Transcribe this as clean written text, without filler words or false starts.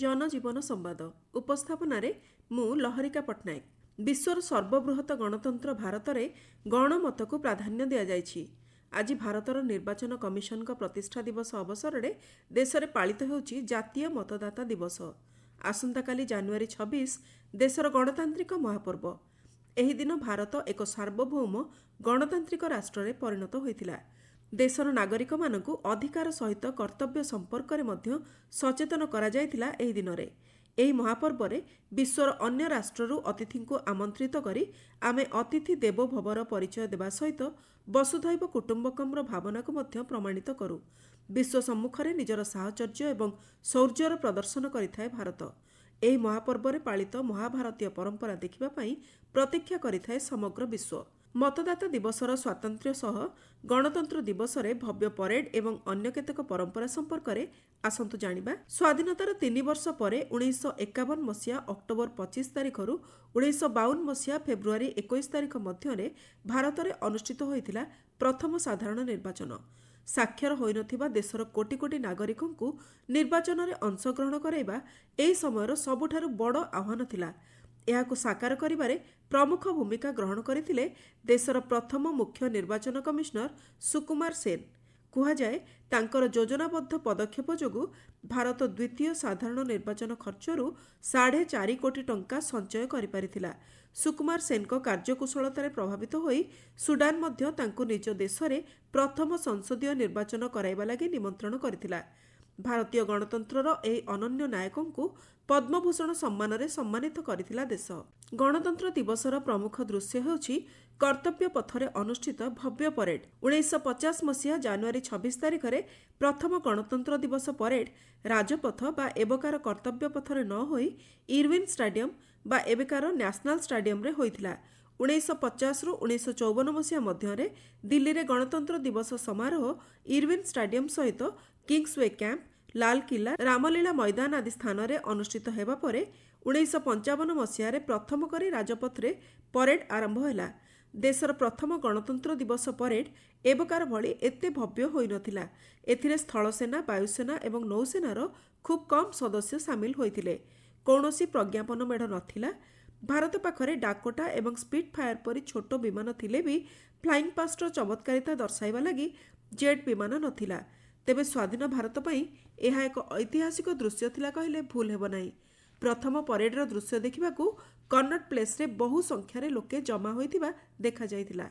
जनजीवन संवाद उपस्थापन मु लहरिका पट्टनायक। विश्वर सर्वबृहत गणतंत्र भारत में गणमत को प्राधान्य दि जाइछि। आज भारतर निर्वाचन कमिशन प्रतिष्ठा दिवस अवसर में देश में पालित होउछि जातीय मतदाता दिवस। आसंता काली जानुआरी 26 देशर गणतांत्रिक महापर्व। एही दिन भारत एक सार्वभौम गणतांत्रिक राष्ट्र में परिणत होइतिला। देशर नागरिक मानकु अधिकार सहित कर्तव्य संपर्क में मध्य सचेतन करा जायतिला एही दिनरे। एही महापर्व रे विश्वर अन्य राष्ट्ररू अतिथि को आमंत्रित करी आमे अतिथि देवो भवर परिचय देवा सहित वसुधैव कुटुंबकम भावना को मध्य प्रमाणित करू। विश्व सम्मुखरे निजर साहचर्य एवं शौर्यर प्रदर्शन करिथाय भारत। एही महापर्व रे पालित महाभारतीय परंपरा देखिबा पई प्रतीक्षा करिथाय समग्र विश्व। मतदाता दिवसर स्वातंत्र्य सह गणतंत्र दिवस रे भव्य परेड एवं अन्य केतेक परंपरा संपर्क में आसंतु जानिबा। स्वाधीनतार 3 वर्ष पर 1951 मसीहा अक्टोबर 25 तारिख रु 1952 मसीहा फेब्रुआरी 21 तारिख मध्य भारत में अनुष्ठित होइतिला प्रथम साधारण निर्वाचन। साक्षर होई नथिबा देशर कोटी कोटी नागरिकंकु निर्वाचन रे अंशग्रहण कराइबा एही समयर सबुठारु बड़ आह्वान थिला। एहाकु साकार करिबारे प्रमुख भूमिका ग्रहण करथिले देशर प्रथम मुख्य निर्वाचन कमिशनर सुकुमार सेन। कुहा जाए तांकर योजनाबद्ध पदक्षेप जोगु भारत द्वितीय साधारण निर्वाचन खर्चरू 4.5 कोटी टंका संचय करिपारिथिला। सुकुमार सेनको कार्यकुशलतारे प्रभावित होई सुडान मध्य तांकु निज देशरे प्रथम संसदीय निर्वाचन कराइबा लागि निमंत्रण करथिला। भारतीय गणतंत्रर एही अनन्य नायकंकु पद्मभूषण सम्मान रे सम्मानित करथिला देश। गणतंत्र दिवसर प्रमुख दृश्य हेउछि कर्तव्य पथरे अनुष्ठित भव्य परेड। 1950 मसीहा जानुआरी 26 तारिख रे प्रथम गणतंत्र दिवस परेड राजपथ बा एबकार कर्तव्य पथरे न होई इरविन स्टाडियम बा एबकार नेशनल स्टाडियम रे होइथिला। 1950 रु 1954 मसीहा मध्य दिल्ली रे गणतंत्र दिवस समारोह इरविन स्टाडियम सहित किंग्सवे कैंप, लाल किला, रामलीला मैदान आदि स्थान में अनुष्ठित हेबा परे 1955 मसीह प्रथम करी राजपथ रे परेड आरंभ हैला। देशर प्रथम गणतंत्र दिवस परेड एबकार भली एते भव्य होई नथिला। एथिरे स्थलसेना, वायुसेना एवं नौसेनार खूब कम सदस्य सामिल होइतिले। कौनसी प्रज्ञापन मेढ़ नथिला। भारत पाखरे डाकोटा एवं स्पीड फायर परी छोट विमान थिले भी फ्लाइंग पास्टर चमत्कारिता दर्शाइबा लगी जेट विमान नथिला। तेबे स्वाधीन भारत पई एहा एक ऐतिहासिक दृश्य थिला कहिले भूल हेब नाही। प्रथम परेडर दृश्य देखिबाकू कन्नट प्लेस रे बहु संख्यारे लोके जमा होइतिबा देखा जाइतिला।